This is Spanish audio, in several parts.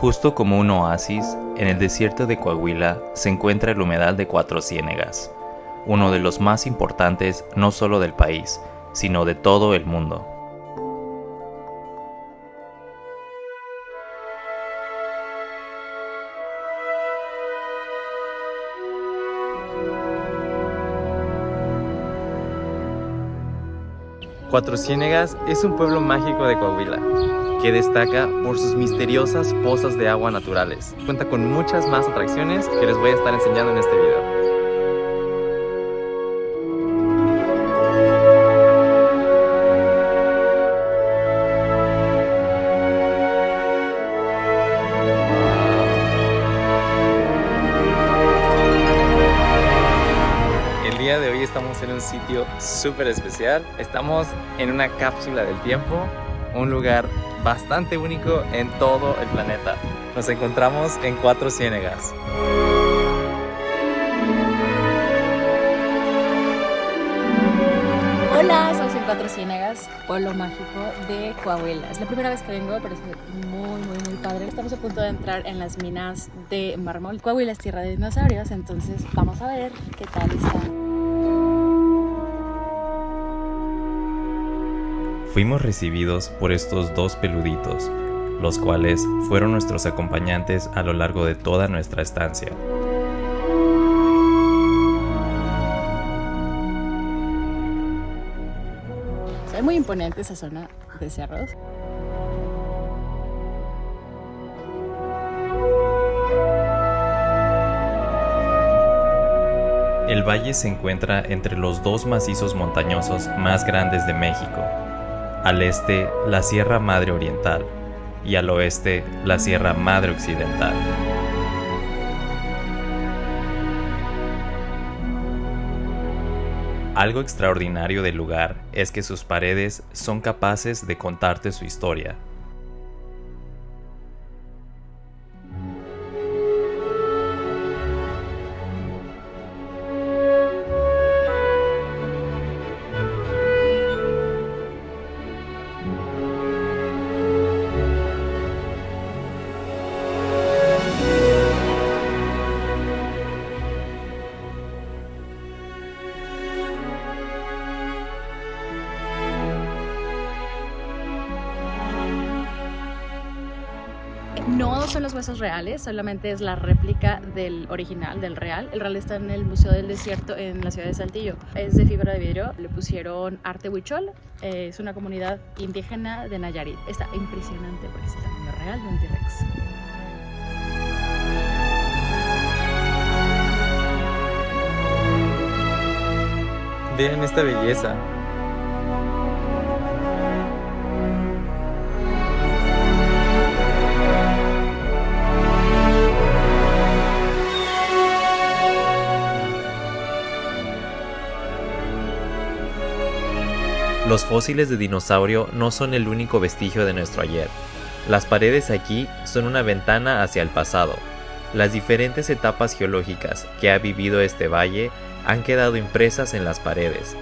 Justo como un oasis, en el desierto de Coahuila se encuentra el humedal de Cuatro Ciénegas, uno de los más importantes no solo del país, sino de todo el mundo. Cuatro Ciénegas es un pueblo mágico de Coahuila, que destaca por sus misteriosas pozas de agua naturales. Cuenta con muchas más atracciones que les voy a estar enseñando en este video. El día de hoy estamos en un sitio súper especial. Estamos en una cápsula del tiempo, un lugar bastante único en todo el planeta. Nos encontramos en Cuatro Ciénegas. Hola, estamos en Cuatro Ciénegas, pueblo mágico de Coahuila. Es la primera vez que vengo, pero es muy padre. Estamos a punto de entrar en las minas de mármol. Coahuila es tierra de dinosaurios, entonces vamos a ver qué tal está. Fuimos recibidos por estos dos peluditos, los cuales fueron nuestros acompañantes a lo largo de toda nuestra estancia. Se ve muy imponente esa zona de cerros. El valle se encuentra entre los dos macizos montañosos más grandes de México. Al este, la Sierra Madre Oriental, y al oeste, la Sierra Madre Occidental. Algo extraordinario del lugar es que sus paredes son capaces de contarte su historia. No son los huesos reales, solamente es la réplica del original, del real. El real está en el Museo del Desierto en la ciudad de Saltillo. Es de fibra de vidrio, le pusieron arte huichol. Es una comunidad indígena de Nayarit. Está impresionante porque es el tamaño real de un T-Rex. Vean esta belleza. Los fósiles de dinosaurio no son el único vestigio de nuestro ayer. Las paredes aquí son una ventana hacia el pasado. Las diferentes etapas geológicas que ha vivido este valle han quedado impresas en las paredes,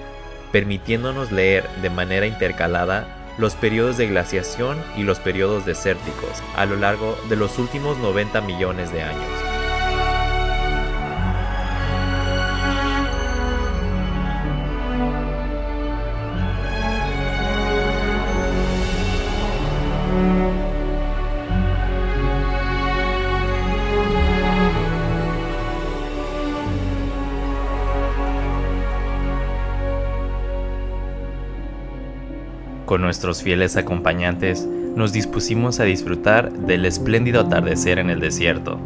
permitiéndonos leer de manera intercalada los periodos de glaciación y los periodos desérticos a lo largo de los últimos 90 millones de años. Con nuestros fieles acompañantes, nos dispusimos a disfrutar del espléndido atardecer en el desierto.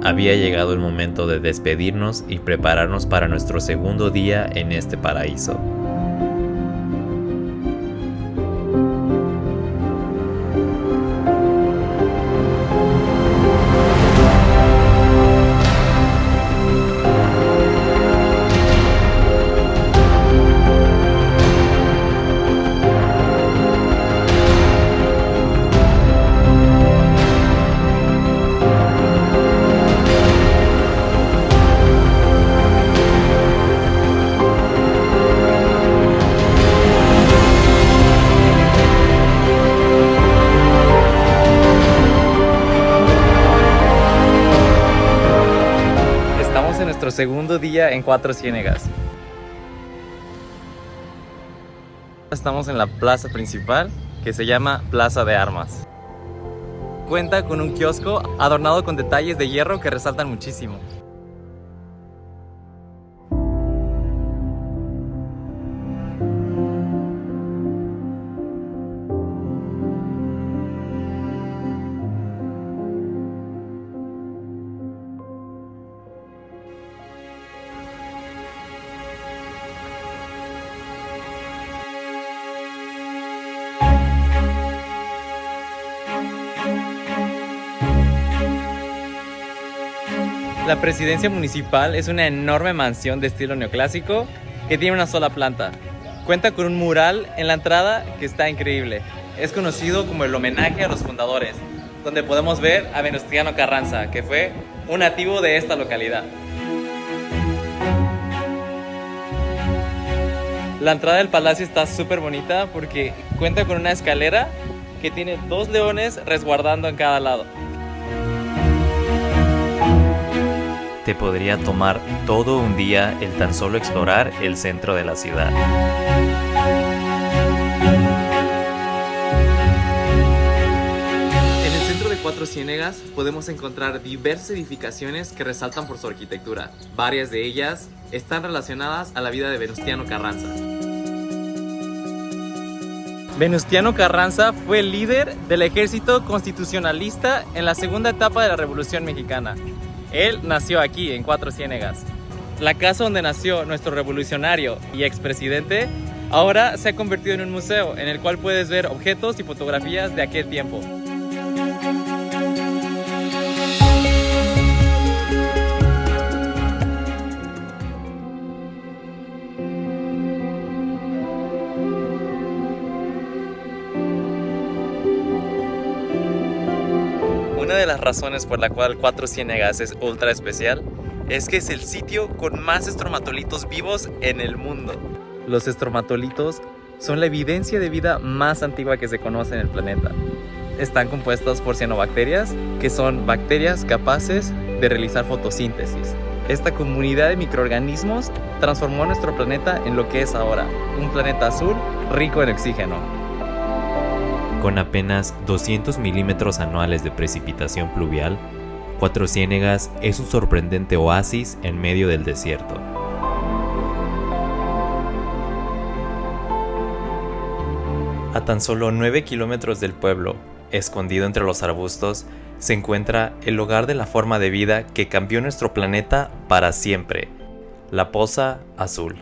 Había llegado el momento de despedirnos y prepararnos para nuestro segundo día en este paraíso. segundo día en Cuatro Ciénegas. Estamos en la plaza principal, que se llama Plaza de Armas. Cuenta con un kiosco adornado con detalles de hierro que resaltan muchísimo. La presidencia municipal es una enorme mansión de estilo neoclásico que tiene una sola planta. Cuenta con un mural en la entrada que está increíble. Es conocido como el homenaje a los fundadores, donde podemos ver a Venustiano Carranza, que fue un nativo de esta localidad. La entrada del palacio está súper bonita porque cuenta con una escalera que tiene 2 leones resguardando en cada lado. Te podría tomar todo un día el tan solo explorar el centro de la ciudad. En el centro de Cuatro Ciénegas podemos encontrar diversas edificaciones que resaltan por su arquitectura. Varias de ellas están relacionadas a la vida de Venustiano Carranza. Venustiano Carranza fue el líder del ejército constitucionalista en la segunda etapa de la Revolución Mexicana. Él nació aquí, en Cuatro Ciénegas. La casa donde nació nuestro revolucionario y expresidente ahora se ha convertido en un museo en el cual puedes ver objetos y fotografías de aquel tiempo. Una de las razones por la cual Cuatro Ciénegas es ultra especial es que es el sitio con más estromatolitos vivos en el mundo. Los estromatolitos son la evidencia de vida más antigua que se conoce en el planeta. Están compuestos por cianobacterias, que son bacterias capaces de realizar fotosíntesis. Esta comunidad de microorganismos transformó nuestro planeta en lo que es ahora, un planeta azul rico en oxígeno. Con apenas 200 milímetros anuales de precipitación pluvial, Cuatro Ciénegas es un sorprendente oasis en medio del desierto. A tan solo 9 kilómetros del pueblo, escondido entre los arbustos, se encuentra el hogar de la forma de vida que cambió nuestro planeta para siempre, la Poza Azul.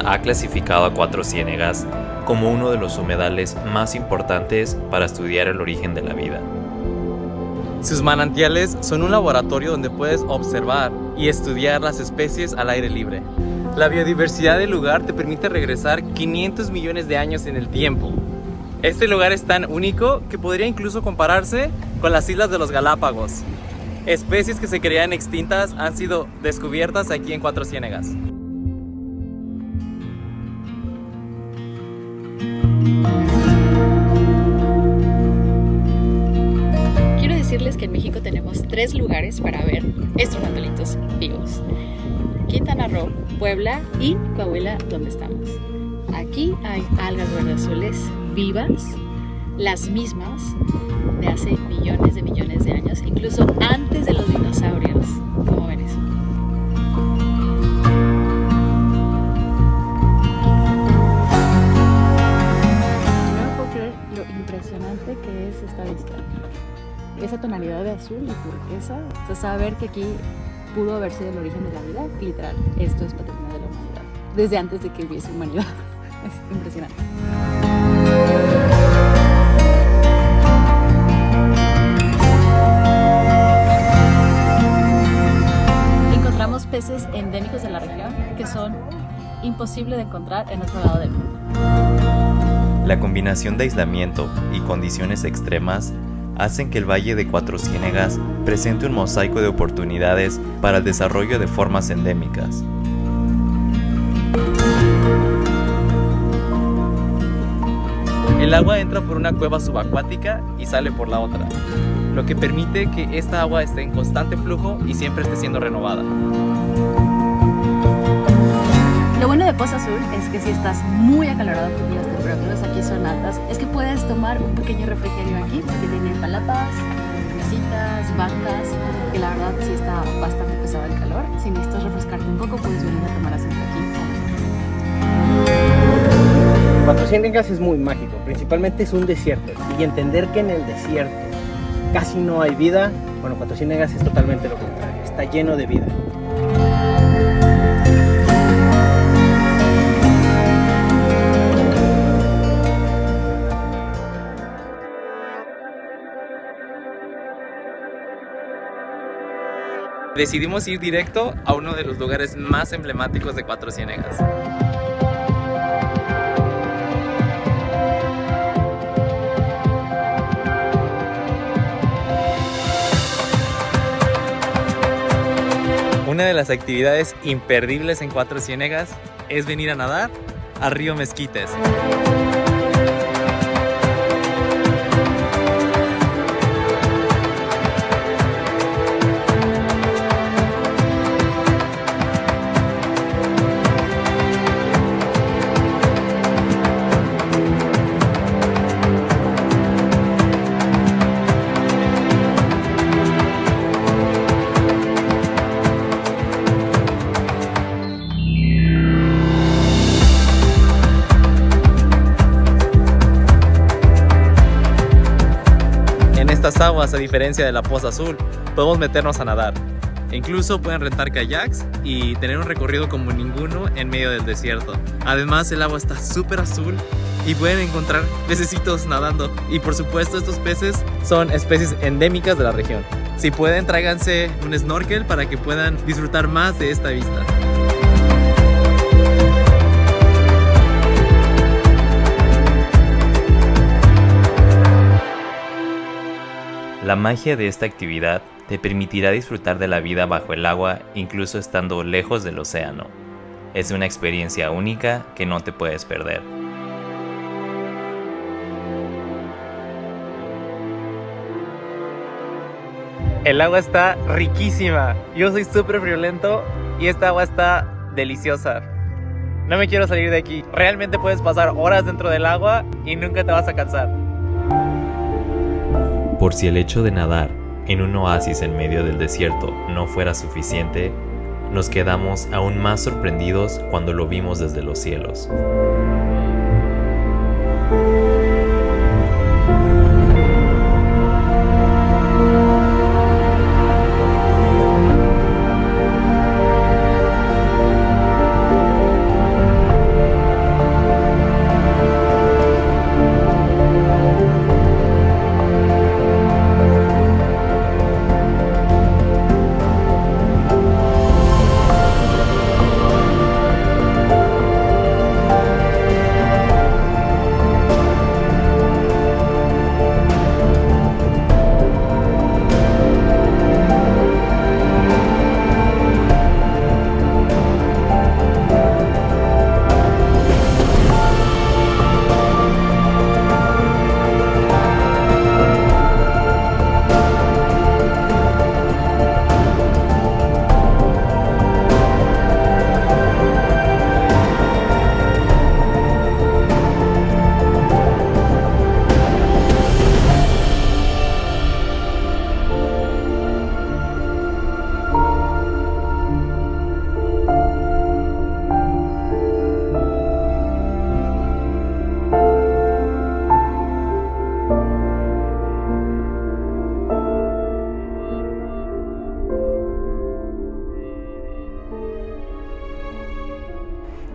Ha clasificado a Cuatro Ciénegas como uno de los humedales más importantes para estudiar el origen de la vida. Sus manantiales son un laboratorio donde puedes observar y estudiar las especies al aire libre. La biodiversidad del lugar te permite regresar 500 millones de años en el tiempo. Este lugar es tan único que podría incluso compararse con las Islas de los Galápagos. Especies que se creían extintas han sido descubiertas aquí en Cuatro Ciénegas. Quiero decirles que en México tenemos 3 lugares para ver estromatolitos vivos: Quintana Roo, Puebla y Coahuila, donde estamos. Aquí hay algas verdeazules vivas, las mismas de hace millones de años, incluso antes de los dinosaurios. ¿Cómo ven eso? No puedo creer lo esa tonalidad de azul y turquesa, o sea, saber que aquí pudo haber sido el origen de la vida, literal, esto es patrimonio de la humanidad, desde antes de que hubiese humanidad. Es impresionante. Encontramos peces endémicos de la región que son imposibles de encontrar en otro lado del mundo. La combinación de aislamiento y condiciones extremas hacen que el Valle de Cuatro Ciénegas presente un mosaico de oportunidades para el desarrollo de formas endémicas. El agua entra por una cueva subacuática y sale por la otra, lo que permite que esta agua esté en constante flujo y siempre esté siendo renovada. Lo bueno de Poza Azul es que si estás muy acalorado porque las temperaturas aquí son altas, es que puedes tomar un pequeño refrigerio aquí, porque tiene palapas, mesitas, bancas, que la verdad sí está bastante pesado el calor. Si necesitas refrescarte un poco, puedes venir a tomar asiento aquí. Cuatro Ciénegas es muy mágico, principalmente es un desierto, y entender que en el desierto casi no hay vida, bueno, Cuatro Ciénegas es totalmente lo contrario, está lleno de vida. Decidimos ir directo a uno de los lugares más emblemáticos de Cuatro Ciénegas. Una de las actividades imperdibles en Cuatro Ciénegas es venir a nadar al río Mezquites. En estas aguas, a diferencia de la Poza Azul, podemos meternos a nadar. Incluso pueden rentar kayaks y tener un recorrido como ninguno en medio del desierto. Además, el agua está súper azul y pueden encontrar pececitos nadando. Y por supuesto, estos peces son especies endémicas de la región. Si pueden, tráiganse un snorkel para que puedan disfrutar más de esta vista. La magia de esta actividad te permitirá disfrutar de la vida bajo el agua incluso estando lejos del océano. Es una experiencia única que no te puedes perder. El agua está riquísima. Yo soy súper friolento y esta agua está deliciosa. No me quiero salir de aquí. Realmente puedes pasar horas dentro del agua y nunca te vas a cansar. Por si el hecho de nadar en un oasis en medio del desierto no fuera suficiente, nos quedamos aún más sorprendidos cuando lo vimos desde los cielos.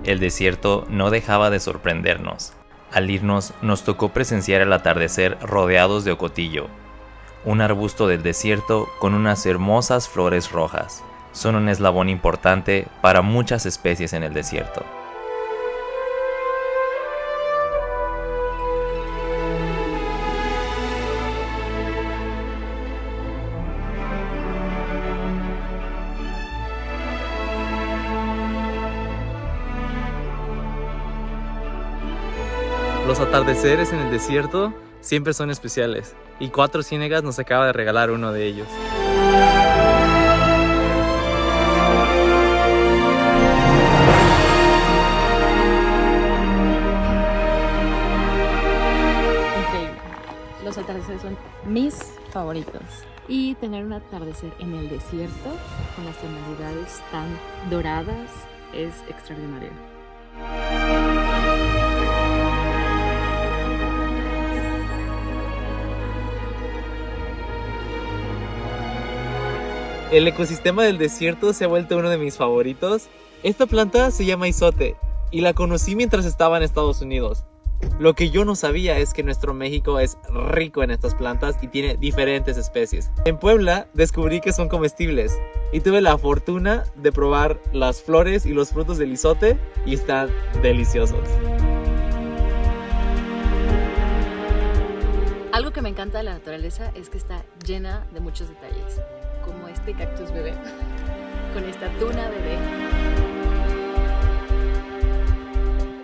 el desierto no dejaba de sorprendernos. Al irnos, nos tocó presenciar el atardecer rodeados de ocotillo, un arbusto del desierto con unas hermosas flores rojas. Son un eslabón importante para muchas especies en el desierto. Los atardeceres en el desierto siempre son especiales, y Cuatro Ciénegas nos acaba de regalar uno de ellos. Increíble. Los atardeceres son mis favoritos. Y tener un atardecer en el desierto con las tonalidades tan doradas es extraordinario. El ecosistema del desierto se ha vuelto uno de mis favoritos. Esta planta se llama isote y la conocí mientras estaba en Estados Unidos. Lo que yo no sabía es que nuestro México es rico en estas plantas y tiene diferentes especies. En Puebla descubrí que son comestibles y tuve la fortuna de probar las flores y los frutos del isote y están deliciosos. Algo que me encanta de la naturaleza es que está llena de muchos detalles, como este cactus bebé, con esta tuna bebé.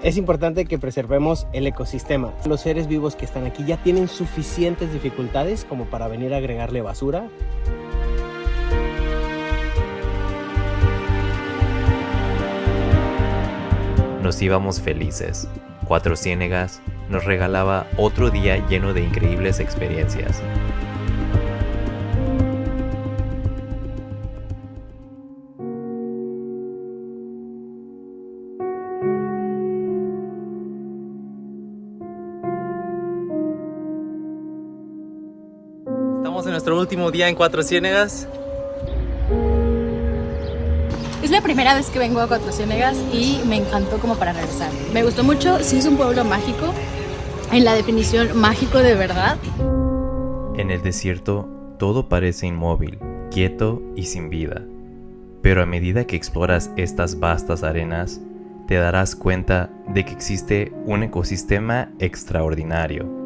Es importante que preservemos el ecosistema. Los seres vivos que están aquí ya tienen suficientes dificultades como para venir a agregarle basura. Nos íbamos felices. Cuatro Ciénegas nos regalaba otro día lleno de increíbles experiencias. Estamos en nuestro último día en Cuatro Ciénegas. Es la primera vez que vengo a Cuatro Ciénegas y me encantó como para regresar. Me gustó mucho, sí es un pueblo mágico, en la definición mágico de verdad. En el desierto todo parece inmóvil, quieto y sin vida. Pero a medida que exploras estas vastas arenas, te darás cuenta de que existe un ecosistema extraordinario.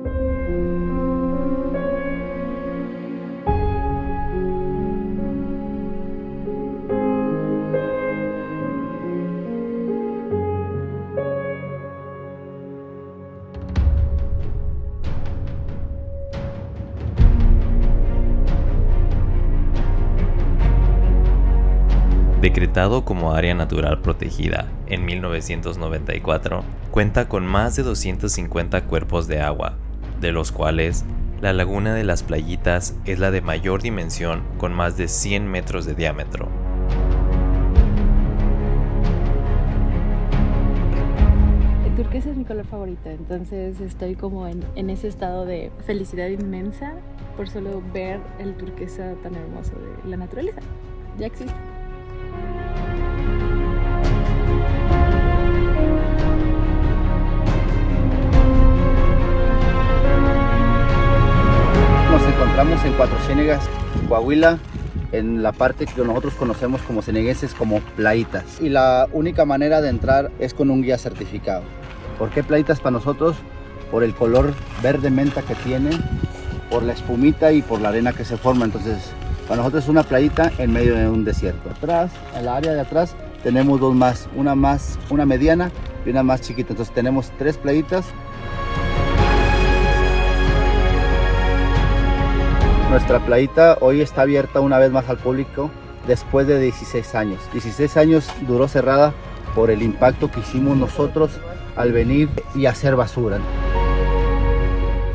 Decretado como área natural protegida en 1994, cuenta con más de 250 cuerpos de agua, de los cuales la laguna de las Playitas es la de mayor dimensión con más de 100 metros de diámetro. El turquesa es mi color favorito, entonces estoy como en ese estado de felicidad inmensa por solo ver el turquesa tan hermoso de la naturaleza. Ya existe. Nos encontramos en Cuatro Ciénegas, Coahuila, en la parte que nosotros conocemos como ciéneguenses como Playitas. Y la única manera de entrar es con un guía certificado. ¿Por qué Playitas para nosotros? Por el color verde menta que tiene, por la espumita y por la arena que se forma. Entonces, para nosotros es una playita en medio de un desierto. Atrás, en la área de atrás, tenemos dos más, una mediana y una más chiquita. Entonces tenemos 3 playitas. Nuestra playita hoy está abierta una vez más al público después de 16 años. 16 años duró cerrada por el impacto que hicimos nosotros al venir y hacer basura.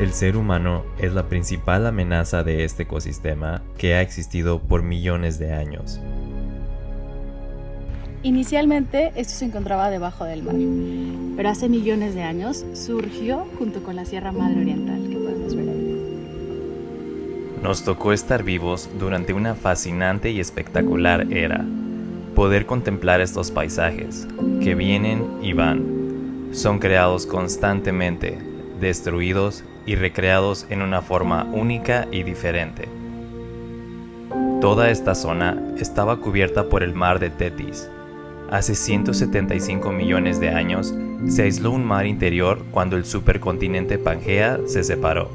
El ser humano es la principal amenaza de este ecosistema que ha existido por millones de años. Inicialmente esto se encontraba debajo del mar, pero hace millones de años surgió junto con la Sierra Madre Oriental, que podemos ver ahí. Nos tocó estar vivos durante una fascinante y espectacular era. poder contemplar estos paisajes que vienen y van. Son creados constantemente, destruidos y recreados en una forma única y diferente. Toda esta zona estaba cubierta por el mar de Tetis. Hace 175 millones de años se aisló un mar interior cuando el supercontinente Pangea se separó.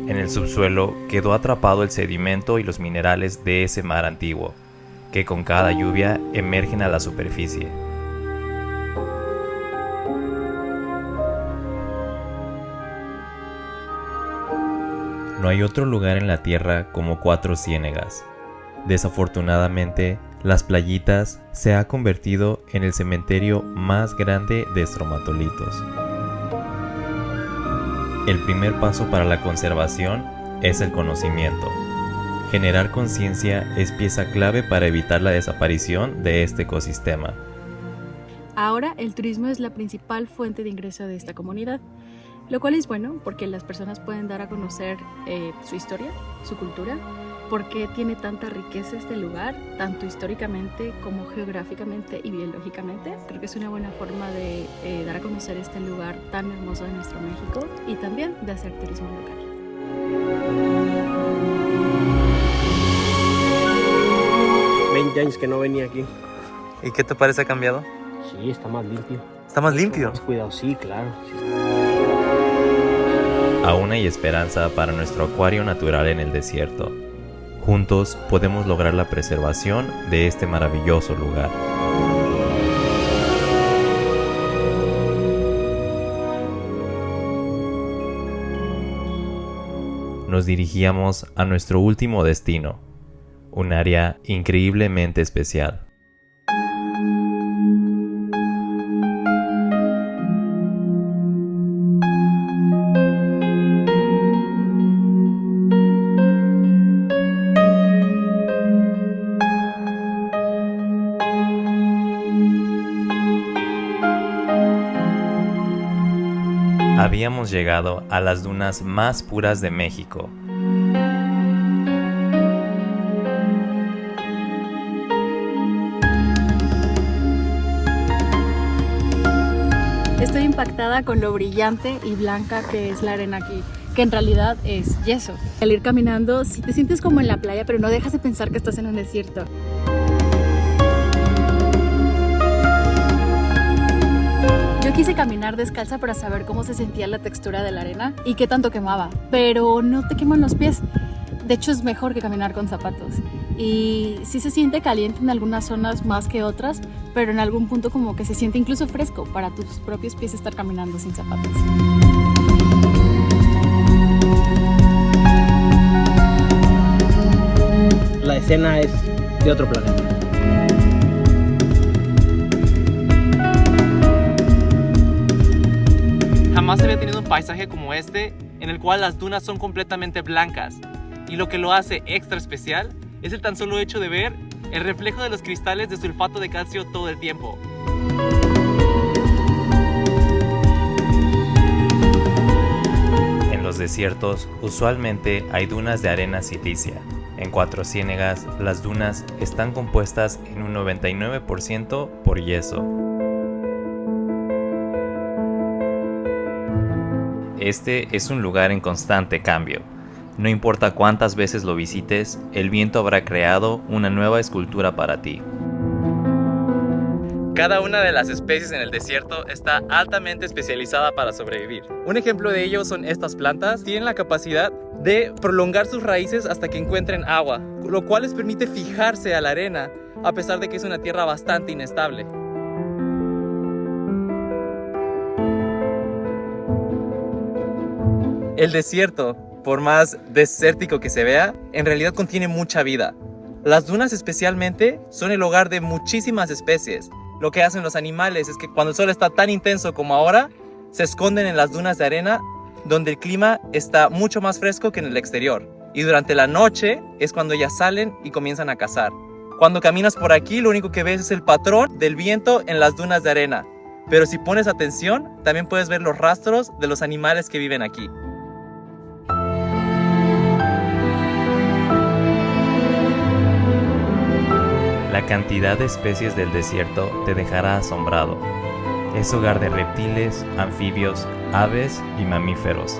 En el subsuelo quedó atrapado el sedimento y los minerales de ese mar antiguo, que con cada lluvia emergen a la superficie. No hay otro lugar en la Tierra como Cuatro Ciénegas. Desafortunadamente, Las Playitas se ha convertido en el cementerio más grande de estromatolitos. El primer paso para la conservación es el conocimiento. Generar conciencia es pieza clave para evitar la desaparición de este ecosistema. Ahora el turismo es la principal fuente de ingreso de esta comunidad, lo cual es bueno porque las personas pueden dar a conocer su historia, su cultura, por qué tiene tanta riqueza este lugar, tanto históricamente como geográficamente y biológicamente. Creo que es una buena forma de dar a conocer este lugar tan hermoso de nuestro México y también de hacer turismo local. 20 años que no venía aquí. ¿Y qué te parece ha cambiado? Sí, está más limpio. ¿Está más limpio? Más cuidado, sí, claro. Sí. Aún hay esperanza para nuestro acuario natural en el desierto. Juntos podemos lograr la preservación de este maravilloso lugar. Nos dirigíamos a nuestro último destino, un área increíblemente especial. Habíamos llegado a las dunas más puras de México. Estoy impactada con lo brillante y blanca que es la arena aquí, que en realidad es yeso. Al ir caminando, sí te sientes como en la playa, pero no dejas de pensar que estás en un desierto. Yo quise caminar descalza para saber cómo se sentía la textura de la arena y qué tanto quemaba, pero no te queman los pies. De hecho, es mejor que caminar con zapatos. Y sí se siente caliente en algunas zonas más que otras, pero en algún punto como que se siente incluso fresco para tus propios pies estar caminando sin zapatos. La escena es de otro planeta. Jamás había tenido un paisaje como este, en el cual las dunas son completamente blancas. Y lo que lo hace extra especial es el tan solo hecho de ver el reflejo de los cristales de sulfato de calcio todo el tiempo. En los desiertos, usualmente hay dunas de arena silicia. En Cuatro Ciénegas, las dunas están compuestas en un 99% por yeso. Este es un lugar en constante cambio. No importa cuántas veces lo visites, el viento habrá creado una nueva escultura para ti. Cada una de las especies en el desierto está altamente especializada para sobrevivir. Un ejemplo de ello son estas plantas. Tienen la capacidad de prolongar sus raíces hasta que encuentren agua, lo cual les permite fijarse a la arena, a pesar de que es una tierra bastante inestable. El desierto, por más desértico que se vea, en realidad contiene mucha vida. Las dunas especialmente son el hogar de muchísimas especies. Lo que hacen los animales es que cuando el sol está tan intenso como ahora, se esconden en las dunas de arena, donde el clima está mucho más fresco que en el exterior. Y durante la noche es cuando ya salen y comienzan a cazar. Cuando caminas por aquí, lo único que ves es el patrón del viento en las dunas de arena. Pero si pones atención, también puedes ver los rastros de los animales que viven aquí. La La cantidad de especies del desierto te dejará asombrado. Es hogar de reptiles, anfibios, aves y mamíferos.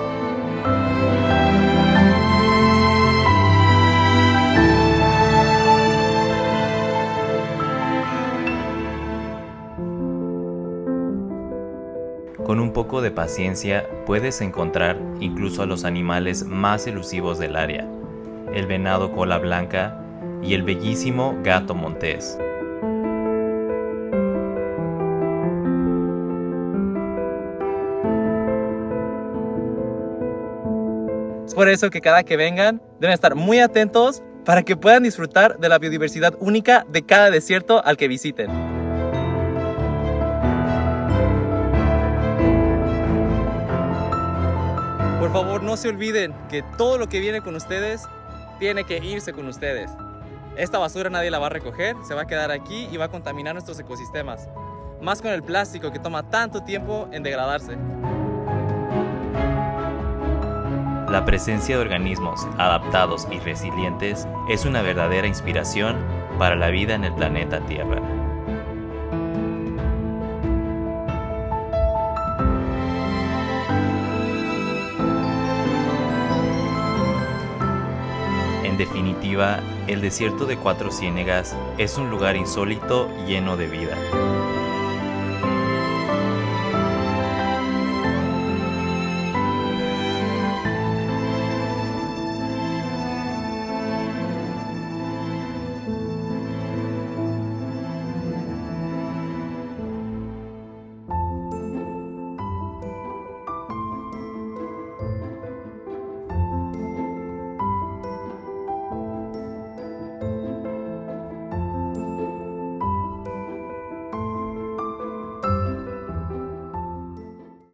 Con un poco de paciencia puedes encontrar incluso a los animales más elusivos del área, el venado cola blanca y el bellísimo gato montés. Es por eso que cada que vengan deben estar muy atentos para que puedan disfrutar de la biodiversidad única de cada desierto al que visiten. Por favor, no se olviden que todo lo que viene con ustedes tiene que irse con ustedes. Esta basura nadie la va a recoger, se va a quedar aquí y va a contaminar nuestros ecosistemas. Más con el plástico que toma tanto tiempo en degradarse. La presencia de organismos adaptados y resilientes es una verdadera inspiración para la vida en el planeta Tierra. En definitiva, el desierto de Cuatro Ciénegas es un lugar insólito lleno de vida.